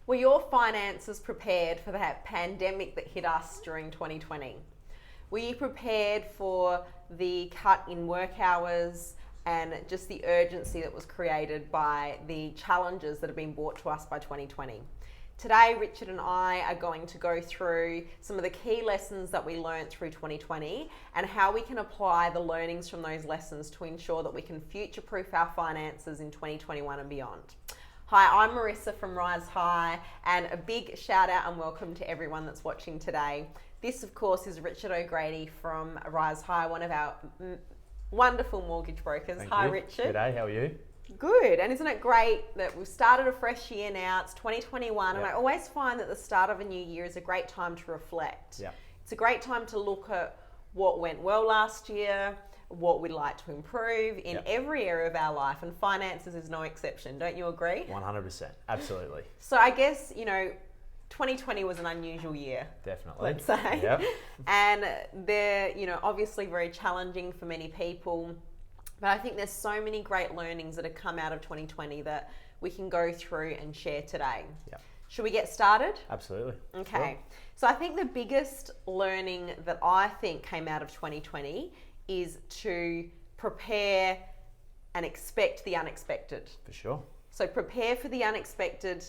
Were your finances prepared for that pandemic that hit us during 2020? Were you prepared for the cut in work hours and just the urgency that was created by the challenges that have been brought to us by 2020? Today, Richard and I are going to go through some of the key lessons that we learned through 2020 and how we can apply the learnings from those lessons to ensure that we can future-proof our finances in 2021 and beyond. Hi, I'm Marissa from Rise High, and a big shout out and welcome to everyone that's watching today. This, of course, is Richard O'Grady from Rise High, one of our wonderful mortgage brokers. Thank Hi, you. Richard. G'day, how are you? Good, and isn't it great that we've started a fresh year now? It's 2021, Yep. and I always find that the start of a new year is a great time to reflect. Yep. It's a great time to look at what went well last year, what we'd like to improve in Yep. every area of our life, and finances is no exception. Don't you agree? 100%, absolutely. So I guess, 2020 was an unusual year. Definitely. Let's say. Yep. And they're, obviously very challenging for many people. But I think there's so many great learnings that have come out of 2020 that we can go through and share today. Yep. Should we get started? Absolutely. Okay. Sure. So I think the biggest learning that I think came out of 2020 is to prepare and expect the unexpected. For sure. So prepare for the unexpected,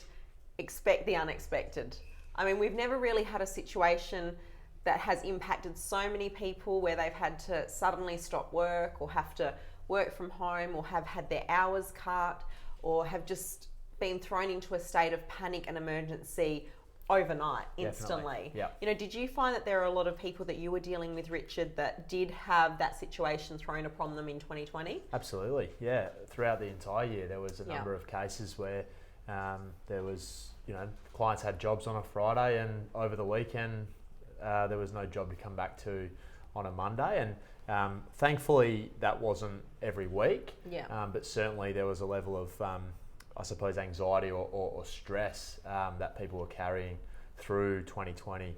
expect the unexpected. I mean, we've never really had a situation that has impacted so many people where they've had to suddenly stop work or have to work from home or have had their hours cut or have just been thrown into a state of panic and emergency overnight, instantly. Yep. Did you find that there are a lot of people that you were dealing with, Richard, that did have that situation thrown upon them in 2020? Absolutely, yeah. Throughout the entire year, there was a Yeah. number of cases where there was, clients had jobs on a Friday and over the weekend there was no job to come back to on a Monday. And thankfully, that wasn't every week. Yeah. But certainly there was a level of, I suppose, anxiety or stress that people were carrying through 2020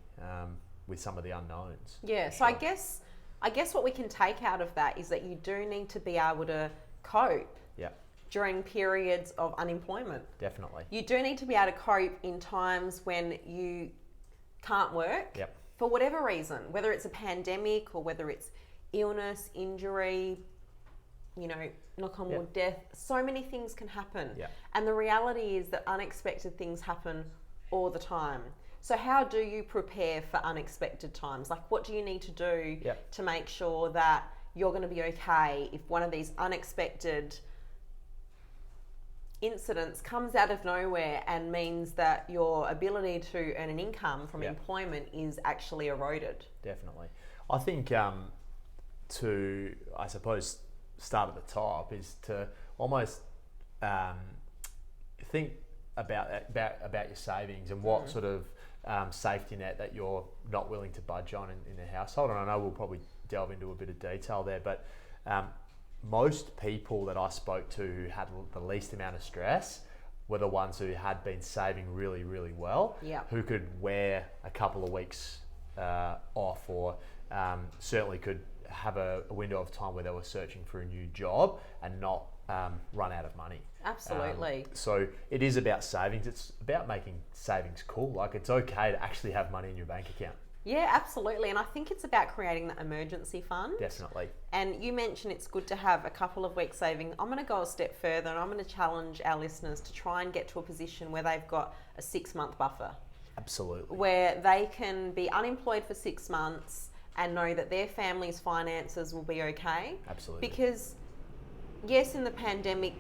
with some of the unknowns. Yeah, so Sure. I guess what we can take out of that is that you do need to be able to cope Yeah, during periods of unemployment. definitely. You do need to be able to cope in times when you can't work Yep. for whatever reason, whether it's a pandemic or whether it's illness, injury, knock on wood, death. So many things can happen. Yeah. And the reality is that unexpected things happen all the time. So how do you prepare for unexpected times? Like, what do you need to do Yep. to make sure that you're going to be okay if one of these unexpected incidents comes out of nowhere and means that your ability to earn an income from Yep. employment is actually eroded? Definitely. I think to, I suppose, start at the top is to almost think about your savings and what sort of safety net that you're not willing to budge on in the household. And I know we'll probably delve into a bit of detail there, but most people that I spoke to who had the least amount of stress were the ones who had been saving really, really well, Yeah. who could wear a couple of weeks off or certainly could have a window of time where they were searching for a new job and not run out of money. Absolutely. So it is about savings. It's about making savings cool. Like, it's okay to actually have money in your bank account. Yeah, absolutely. And I think it's about creating that emergency fund. Definitely. And you mentioned it's good to have a couple of weeks saving. I'm going to go a step further and I'm going to challenge our listeners to try and get to a position where they've got a 6-month buffer, Absolutely. where they can be unemployed for 6 months and know that their family's finances will be okay. Absolutely. Because, yes, in the pandemic,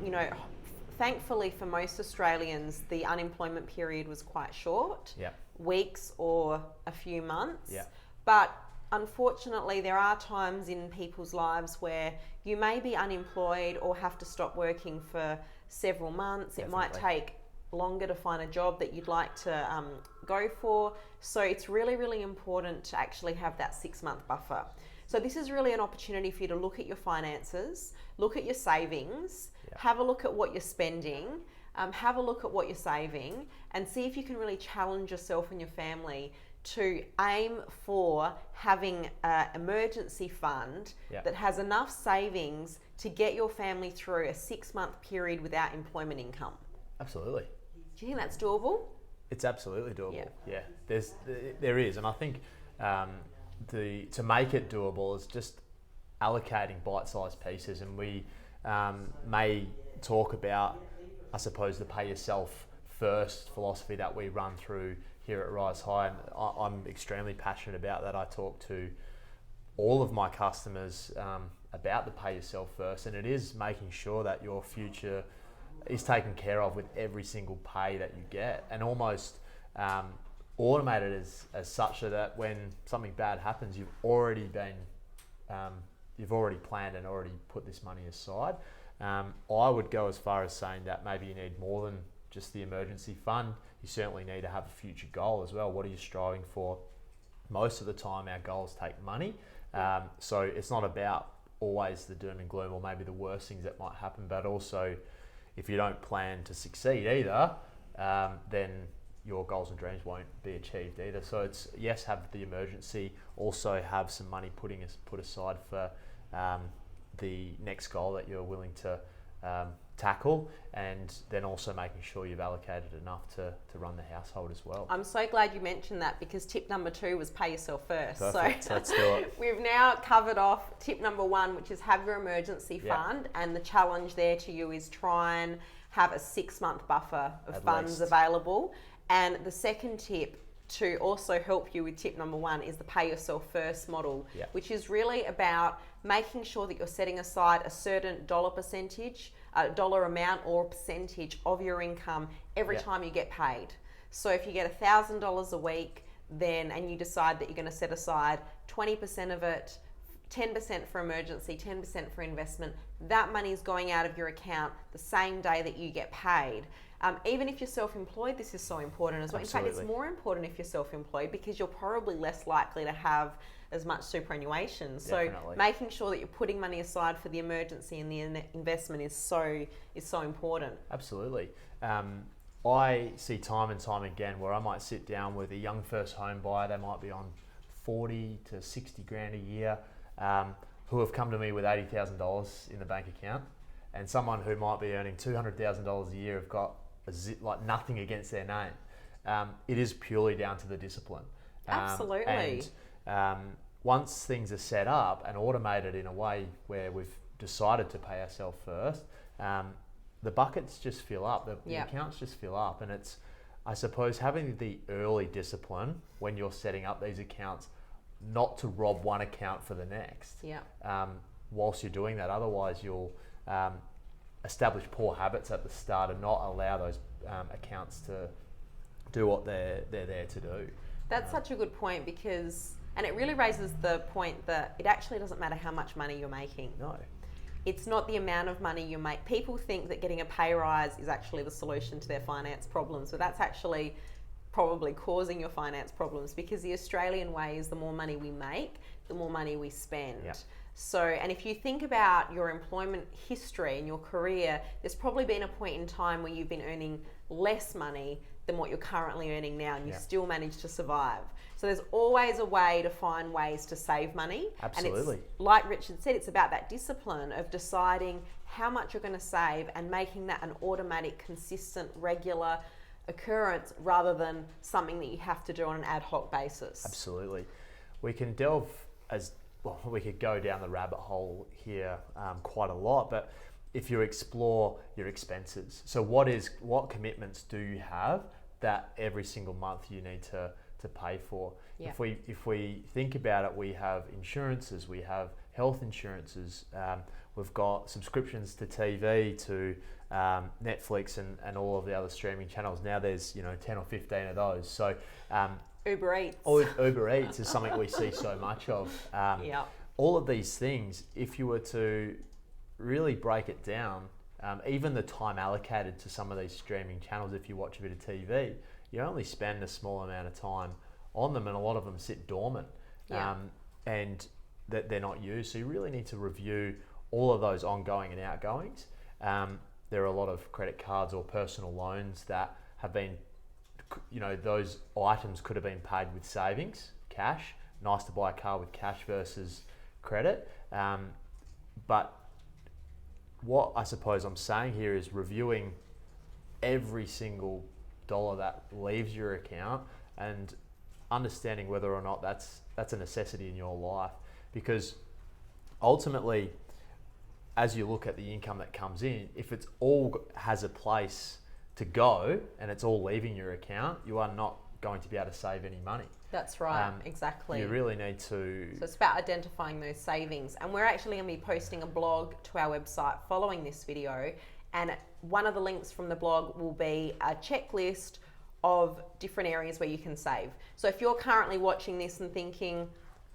thankfully for most Australians, the unemployment period was quite short. Yeah. Weeks or a few months. Yeah. But unfortunately, there are times in people's lives where you may be unemployed or have to stop working for several months. It might Definitely. take longer to find a job that you'd like to go for. So it's really, really important to actually have that 6-month buffer. So this is really an opportunity for you to look at your finances, look at your savings, have a look at what you're spending, have a look at what you're saving, and see if you can really challenge yourself and your family to aim for having an emergency fund that has enough savings to get your family through a 6-month period without employment income. Absolutely. Do you think that's doable? It's absolutely doable. Yeah. Yeah, there is, and I think to make it doable is just allocating bite-sized pieces, and we may talk about, I suppose, the pay yourself first philosophy that we run through here at Rise High, and I'm extremely passionate about that. I talk to all of my customers about the pay yourself first, and it is making sure that your future is taken care of with every single pay that you get, and almost automated as such so that when something bad happens, you've already planned and already put this money aside. I would go as far as saying that maybe you need more than just the emergency fund. You certainly need to have a future goal as well. What are you striving for? Most of the time our goals take money, so it's not about always the doom and gloom or maybe the worst things that might happen, but also if you don't plan to succeed either, then your goals and dreams won't be achieved either. So it's, yes, have the emergency, also have some money put aside for the next goal that you're willing to tackle, and then also making sure you've allocated enough to run the household as well. I'm so glad you mentioned that, because tip number 2 was pay yourself first. Perfect. So let's do it. We've now covered off tip number 1, which is have your emergency fund, and the challenge there to you is try and have a 6-month buffer of At funds least available. And the second tip to also help you with tip number 1 is the pay yourself first model, which is really about making sure that you're setting aside a certain dollar amount or percentage of your income every time you get paid. So if you get $1,000 a week, and you decide that you're going to set aside 20% of it, 10% for emergency, 10% for investment, that money is going out of your account the same day that you get paid. Even if you're self-employed, this is so important as well. Absolutely. In fact, it's more important if you're self-employed, because you're probably less likely to have as much superannuation. So Definitely. making sure that you're putting money aside for the emergency and the investment is so important. Absolutely. I see time and time again where I might sit down with a young first home buyer. They might be on 40 to 60 grand a year, who have come to me with $80,000 in the bank account, and someone who might be earning $200,000 a year have got nothing against their name. It is purely down to the discipline. Absolutely. And once things are set up and automated in a way where we've decided to pay ourselves first, the buckets just fill up, the accounts just fill up, and it's, I suppose, having the early discipline when you're setting up these accounts, not to rob one account for the next. Whilst you're doing that, otherwise you'll establish poor habits at the start and not allow those accounts to do what they're there to do. That's such a good point, because, and it really raises the point that it actually doesn't matter how much money you're making. No. It's not the amount of money you make. People think that getting a pay rise is actually the solution to their finance problems, but that's actually probably causing your finance problems, because the Australian way is the more money we make, the more money we spend. So, and if you think about your employment history and your career, there's probably been a point in time where you've been earning less money than what you're currently earning now, and you still manage to survive. So there's always a way to find ways to save money. Absolutely. And it's, like Richard said, it's about that discipline of deciding how much you're going to save and making that an automatic, consistent, regular occurrence, rather than something that you have to do on an ad hoc basis. Absolutely. We can delve we could go down the rabbit hole here quite a lot, but if you explore your expenses, so what commitments do you have that every single month you need to pay for? If we think about it, we have insurances, we have health insurances, we've got subscriptions to TV, to Netflix and all of the other streaming channels. Now there's 10 or 15 of those. So Uber Eats. Uber Eats is something we see so much of. All of these things, if you were to really break it down, even the time allocated to some of these streaming channels, if you watch a bit of TV, you only spend a small amount of time on them, and a lot of them sit dormant and that they're not used. So you really need to review all of those ongoing and outgoings. There are a lot of credit cards or personal loans that have been, those items could have been paid with savings, cash. Nice to buy a car with cash versus credit. But what I suppose I'm saying here is reviewing every single dollar that leaves your account, and understanding whether or not that's a necessity in your life. Because ultimately, as you look at the income that comes in, if it's all has a place to go and it's all leaving your account, you are not going to be able to save any money. That's right, exactly. You really need to... So it's about identifying those savings. And we're actually going to be posting a blog to our website following this video. And one of the links from the blog will be a checklist of different areas where you can save. So if you're currently watching this and thinking,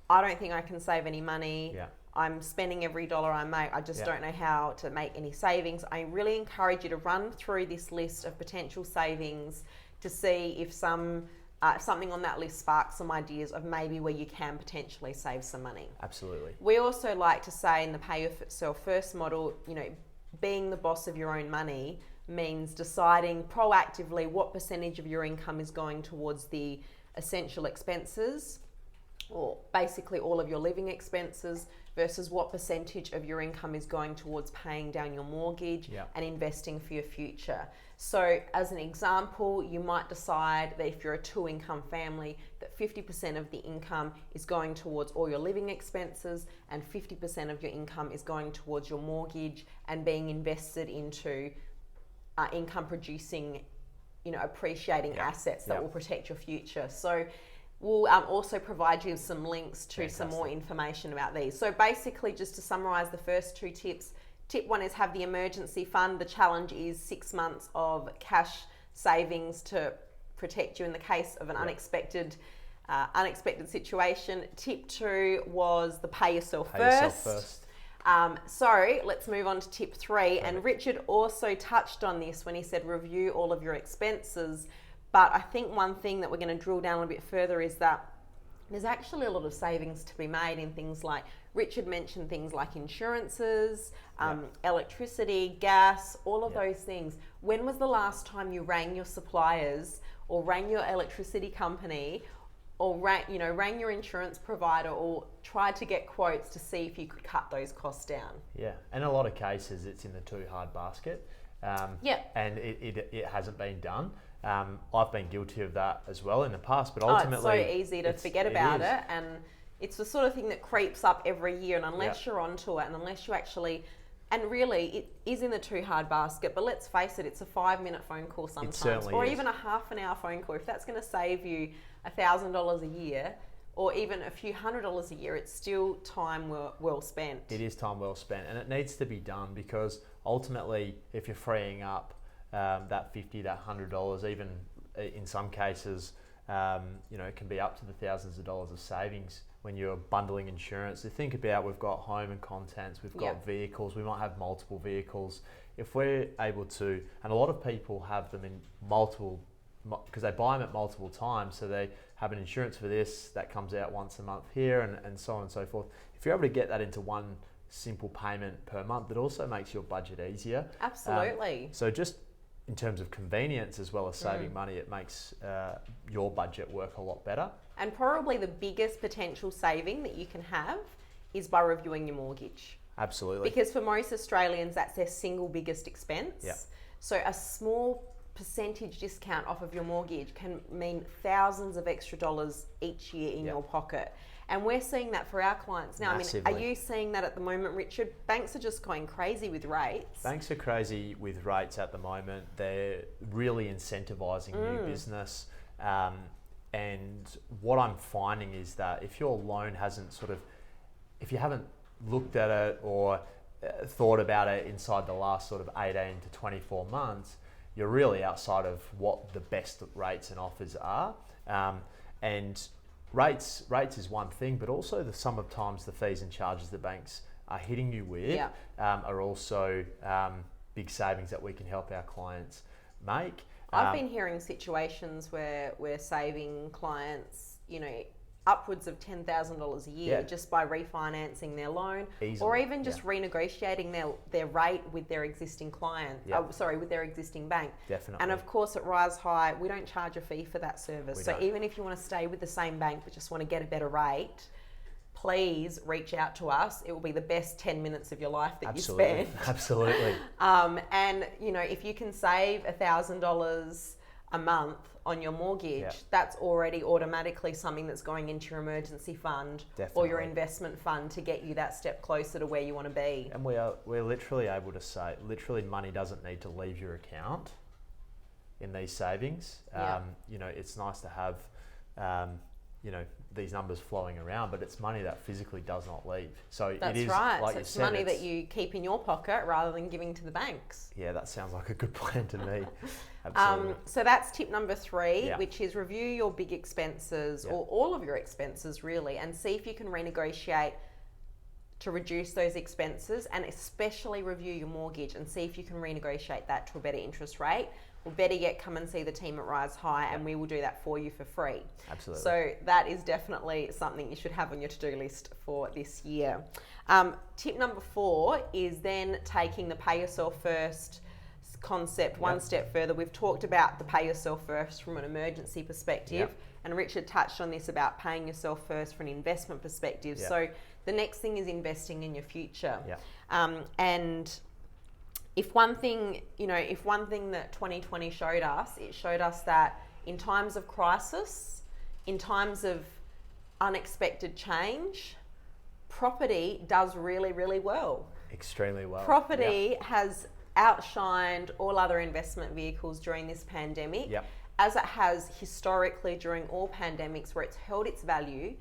I don't think I can save any money, I'm spending every dollar I make, I just don't know how to make any savings, I really encourage you to run through this list of potential savings to see if something on that list sparks some ideas of maybe where you can potentially save some money. Absolutely. We also like to say in the pay yourself first model, being the boss of your own money means deciding proactively what percentage of your income is going towards the essential expenses, or basically all of your living expenses, versus what percentage of your income is going towards paying down your mortgage and investing for your future. So as an example, you might decide that if you're a 2-income family, that 50% of the income is going towards all your living expenses and 50% of your income is going towards your mortgage and being invested into income producing, appreciating assets that will protect your future. So we'll also provide you some links to some more information about these. So basically, just to summarize the first 2 tips, tip 1 is have the emergency fund. The challenge is 6 months of cash savings to protect you in the case of an unexpected situation. Tip 2 was the pay yourself first. So let's move on to tip 3. And Richard also touched on this when he said review all of your expenses. But I think one thing that we're going to drill down a little bit further is that there's actually a lot of savings to be made in things like, Richard mentioned things like insurances, electricity, gas, all of those things. When was the last time you rang your suppliers or rang your electricity company or rang your insurance provider or tried to get quotes to see if you could cut those costs down? Yeah, in a lot of cases it's in the too hard basket. And it hasn't been done. I've been guilty of that as well in the past, but ultimately... it's so easy to forget about it, and it's the sort of thing that creeps up every year, and unless you're onto it, and unless you actually... And really, it is in the too hard basket, but let's face it, it's a 5-minute phone call sometimes, or even a half an hour phone call. If that's going to save you $1,000 a year, or even a few $100s a year, it's still time well spent. It is time well spent, and it needs to be done, because ultimately, if you're freeing up that $50, that $100, even in some cases, it can be up to the thousands of dollars of savings when you're bundling insurance. So think about, we've got home and contents, we've got vehicles, we might have multiple vehicles. If we're able to, and a lot of people have them in multiple, because they buy them at multiple times, so they have an insurance for this that comes out once a month here, and so on and so forth. If you're able to get that into one simple payment per month, it also makes your budget easier. Absolutely. So just in terms of convenience as well as saving money, it makes your budget work a lot better. And probably the biggest potential saving that you can have is by reviewing your mortgage. Absolutely. Because for most Australians, that's their single biggest expense. Yeah. So a small percentage discount off of your mortgage can mean thousands of extra dollars each year in your pocket. And we're seeing that for our clients now. Massively. I mean, are you seeing that at the moment, Richard? Banks are just going crazy with rates. Banks are crazy with rates at the moment. They're really incentivising new business. And what I'm finding is that if your loan hasn't if you haven't looked at it or thought about it inside the last 18 to 24 months, you're really outside of what the best rates and offers are. And rates is one thing, but also sometimes the fees and charges the banks are hitting you with are also big savings that we can help our clients make. I've been hearing situations where we're saving clients, upwards of $10,000 a year just by refinancing their loan, or even just renegotiating their rate with their existing client. With their existing bank. Definitely. And of course, at Rise High, we don't charge a fee for that service. Even if you want to stay with the same bank but just want to get a better rate, please reach out to us. It will be the best 10 minutes of your life that you spend. Absolutely. And if you can save $1,000 a month on your mortgage, Yeah. that's already automatically something that's going into your emergency fund or your Definitely. investment fund to get you that step closer to where you want to be. And we're literally able to say, literally money doesn't need to leave your account in these savings. Yeah. You know, it's nice to have, you know, these numbers flowing around, but it's money that physically does not leave. So That's it is, right. like So you it's said, money that you keep in your pocket rather than giving to the banks. Yeah, that sounds like a good plan to me. Absolutely. So that's tip number 3, Yeah. which is review your big expenses Yeah. or all of your expenses really, and see if you can renegotiate to reduce those expenses, and especially review your mortgage and see if you can renegotiate that to a better interest rate. Or better yet, come and see the team at Rise High and we will do that for you for free. Absolutely. So that is definitely something you should have on your to-do list for this year. Tip number 4 is then taking the pay yourself first concept one step further. We've talked about the pay yourself first from an emergency perspective, and Richard touched on this about paying yourself first from an investment perspective. So the next thing is investing in your future. And if one thing that 2020 showed us, it showed us that in times of crisis, in times of unexpected change, property does really, really well. Extremely well. Property has outshined all other investment vehicles during this pandemic, as it has historically during all pandemics, where it's held its value,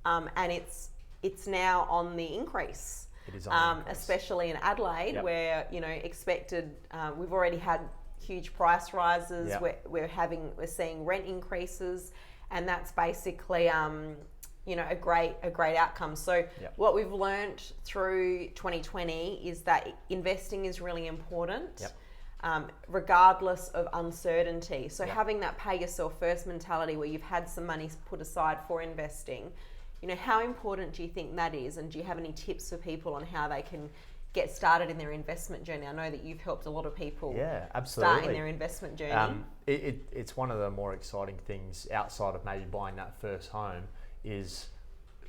and it's now on the increase. It is on the increase. Especially in Adelaide, where expected. We've already had huge price rises. We're seeing rent increases, and that's basically a great outcome. So what we've learned through 2020 is that investing is really important, regardless of uncertainty. So having that pay yourself first mentality, where you've had some money put aside for investing, how important do you think that is? And do you have any tips for people on how they can get started in their investment journey? I know that you've helped a lot of people start in their investment journey. It's one of the more exciting things outside of maybe buying that first home is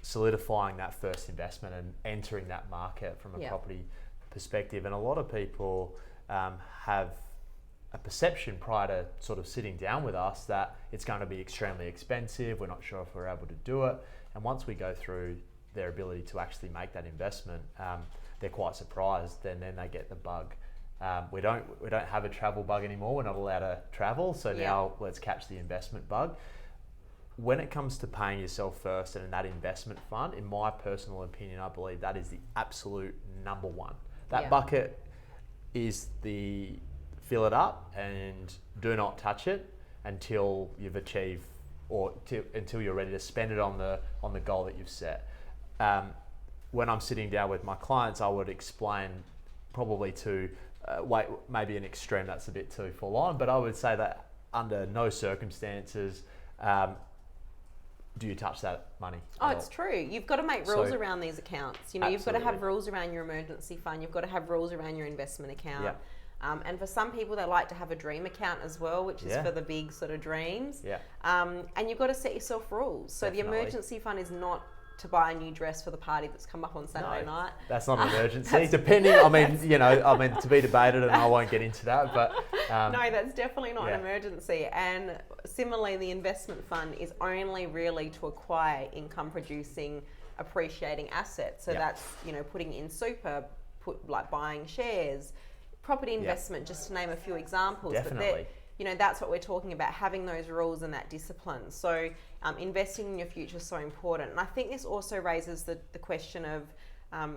solidifying that first investment and entering that market from a property perspective. And a lot of people have a perception prior to sort of sitting down with us that it's going to be extremely expensive. We're not sure if we're able to do it. And once we go through their ability to actually make that investment, they're quite surprised. And then they get the bug. We don't have a travel bug anymore. We're not allowed to travel. So now let's catch the investment bug. When it comes to paying yourself first and in that investment fund, in my personal opinion, I believe that is the absolute number one. That bucket is the fill it up and do not touch it until you've achieved until you're ready to spend it on the goal that you've set. When I'm sitting down with my clients, I would explain probably to maybe an extreme that's a bit too full on, but I would say that under no circumstances do you touch that money. Oh, it's true. You've got to make rules around these accounts. You've got to have rules around your emergency fund. You've got to have rules around your investment account. And for some people, they like to have a dream account as well, which is for the big sort of dreams. And you've got to set yourself rules. So the emergency fund is not to buy a new dress for the party that's come up on Saturday night. That's not an emergency. Depending, to be debated, and I won't get into that. But no, that's definitely not an emergency. And similarly, the investment fund is only really to acquire income-producing, appreciating assets. So that's putting in super, like buying shares, property investment, just to name a few examples. Definitely. But that's what we're talking about, having those rules and that discipline. So investing in your future is so important. And I think this also raises the question of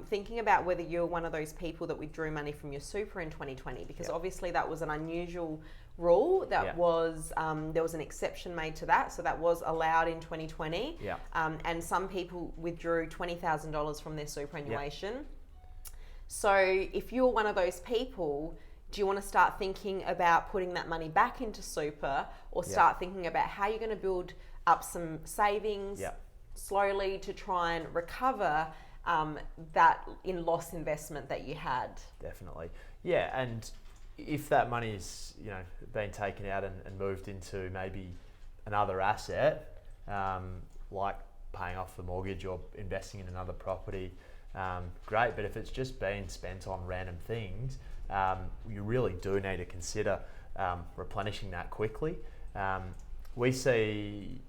thinking about whether you're one of those people that withdrew money from your super in 2020, because obviously that was an unusual rule that was, there was an exception made to that. So that was allowed in 2020. And some people withdrew $20,000 from their superannuation. So if you're one of those people, do you want to start thinking about putting that money back into super, or start thinking about how you're going to build up some savings slowly to try and recover that in lost investment that you had? Definitely. Yeah, and if that money is being taken out and moved into maybe another asset, like paying off the mortgage or investing in another property, great. But if it's just being spent on random things, you really do need to consider replenishing that quickly. We see,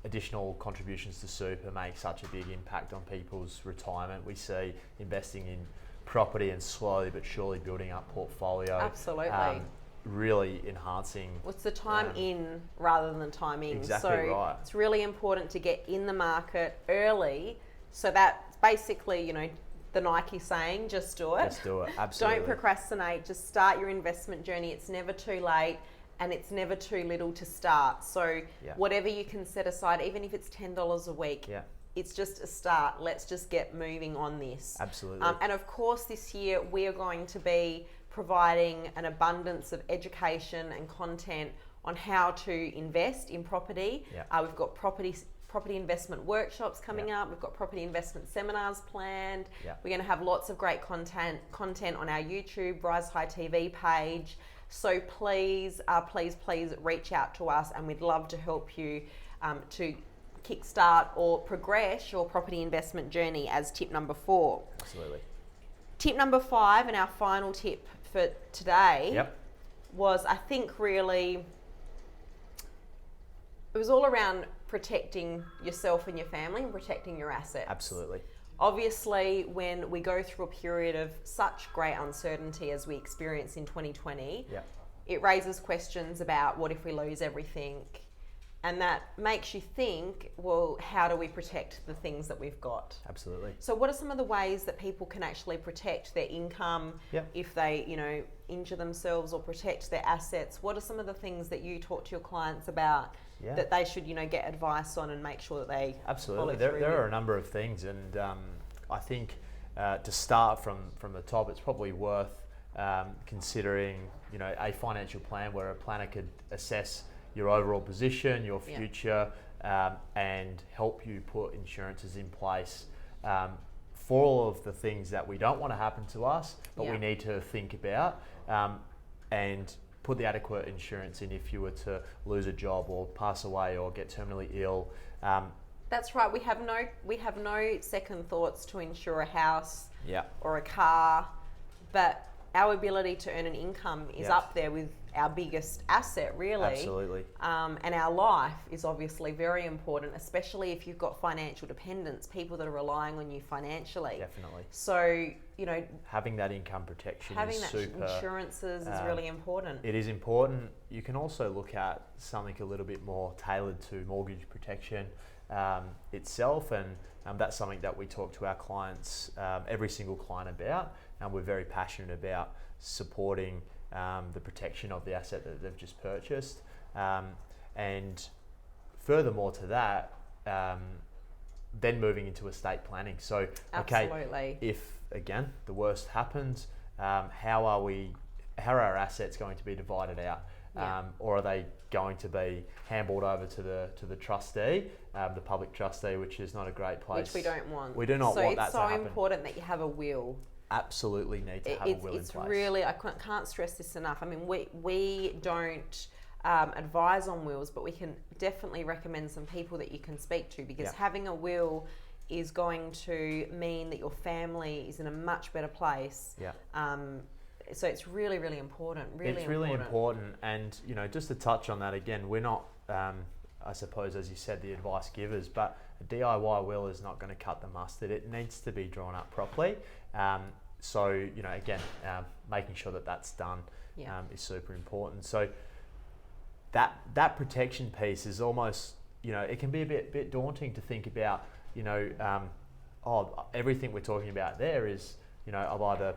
additional contributions to super make such a big impact on people's retirement. We see investing in property and slowly but surely building up portfolio. Absolutely. Really enhancing. What's the time in rather than the time in? Exactly so right. It's really important to get in the market early. So that's basically, the Nike saying, just do it. Just do it, absolutely. Don't procrastinate. Just start your investment journey. It's never too late. And it's never too little to start. So whatever you can set aside, even if it's $10 a week, it's just a start. Let's just get moving on this. Absolutely. And of course, this year we are going to be providing an abundance of education and content on how to invest in property. We've got property investment workshops coming up. We've got property investment seminars planned. We're going to have lots of great content on our YouTube, Rise High TV page. So please reach out to us, and we'd love to help you to kickstart or progress your property investment journey as tip number 4. Absolutely. Tip number 5, and our final tip for today, was, I think, really, it was all around protecting yourself and your family and protecting your assets. Absolutely. Obviously, when we go through a period of such great uncertainty as we experienced in 2020, it raises questions about what if we lose everything? And that makes you think, well, how do we protect the things that we've got? Absolutely. So what are some of the ways that people can actually protect their income if they, injure themselves, or protect their assets? What are some of the things that you talk to your clients about that they should, get advice on and make sure that they Absolutely. There are a number of things, and I think to start from the top, it's probably worth considering, a financial plan where a planner could assess your overall position, your future, and help you put insurances in place for all of the things that we don't want to happen to us, but we need to think about, and put the adequate insurance in if you were to lose a job or pass away or get terminally ill. That's right. We have no second thoughts to insure a house or a car, but our ability to earn an income is up there with our biggest asset, really. Absolutely. And our life is obviously very important, especially if you've got financial dependents, people that are relying on you financially. Definitely. So, having that income protection is super. Insurances is really important. It is important. You can also look at something a little bit more tailored to mortgage protection itself, and that's something that we talk to our clients, every single client about, and we're very passionate about supporting the protection of the asset that they've just purchased. And furthermore to that, then moving into estate planning. So, Absolutely. If again the worst happens, how are our assets going to be divided out? Or are they going to be handballed over to the trustee, the public trustee, which is not a great place. Which we don't want. We do not want that to happen. So it's so important that you have a will. Absolutely need to have a will in place. It's really, I can't stress this enough. I mean, we don't advise on wills, but we can definitely recommend some people that you can speak to, because having a will is going to mean that your family is in a much better place. So it's really, really important. It's really important. And just to touch on that again, we're not, I suppose, as you said, the advice givers, but a DIY will is not going to cut the mustard. It needs to be drawn up properly. So again, making sure that that's done is super important. So that protection piece is almost, it can be a bit daunting to think about. Everything we're talking about there is, I've either,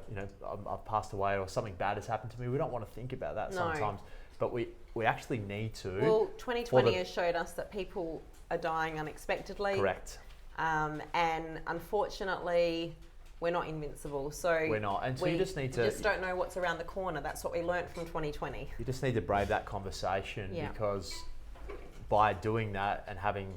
I've passed away or something bad has happened to me. We don't want to think about that sometimes, but we actually need to. Well, 2020 has showed us that people are dying unexpectedly. Correct. And unfortunately, we're not invincible. So we're not, and so you just need to. You just don't know what's around the corner. That's what we learnt from 2020. You just need to brave that conversation, because by doing that and having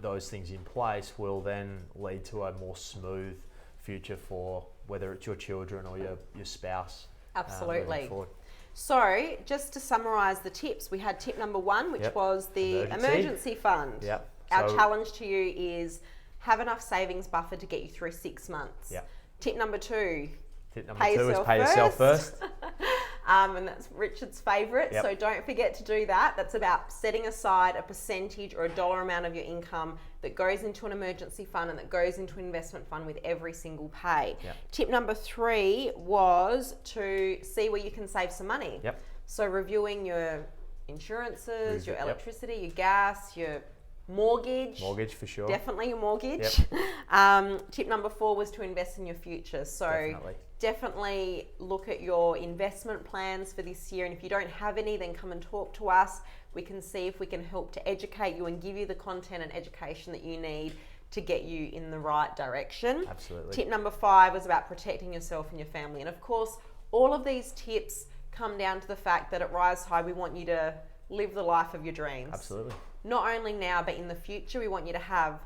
those things in place will then lead to a more smooth future for whether it's your children or your spouse. Absolutely. So just to summarise the tips, we had tip number 1, which was the emergency fund. Our challenge to you is have enough savings buffer to get you through 6 months. Tip number 2. Tip number 2 is pay yourself first. and that's Richard's favourite. Yep. So don't forget to do that. That's about setting aside a percentage or a dollar amount of your income that goes into an emergency fund and that goes into an investment fund with every single pay. Yep. Tip number 3 was to see where you can save some money. Yep. So reviewing your insurances, your Yep. electricity, your gas, your mortgage. Mortgage for sure. Definitely your mortgage. Tip number 4 was to invest in your future. So definitely look at your investment plans for this year. And if you don't have any, then come and talk to us. We can see if we can help to educate you and give you the content and education that you need to get you in the right direction. Absolutely. Tip number 5 was about protecting yourself and your family. And of course, all of these tips come down to the fact that at Rise High, we want you to live the life of your dreams. Absolutely. Not only now, but in the future, we want you to have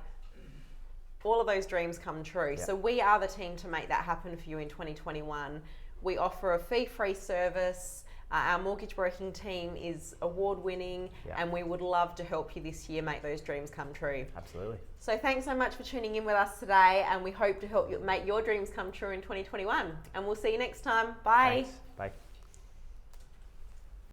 all of those dreams come true. Yep. So we are the team to make that happen for you in 2021. We offer a fee-free service. Our mortgage broking team is award-winning, and we would love to help you this year make those dreams come true. Absolutely. So thanks so much for tuning in with us today, and we hope to help you make your dreams come true in 2021. And we'll see you next time. Bye. Thanks. Bye.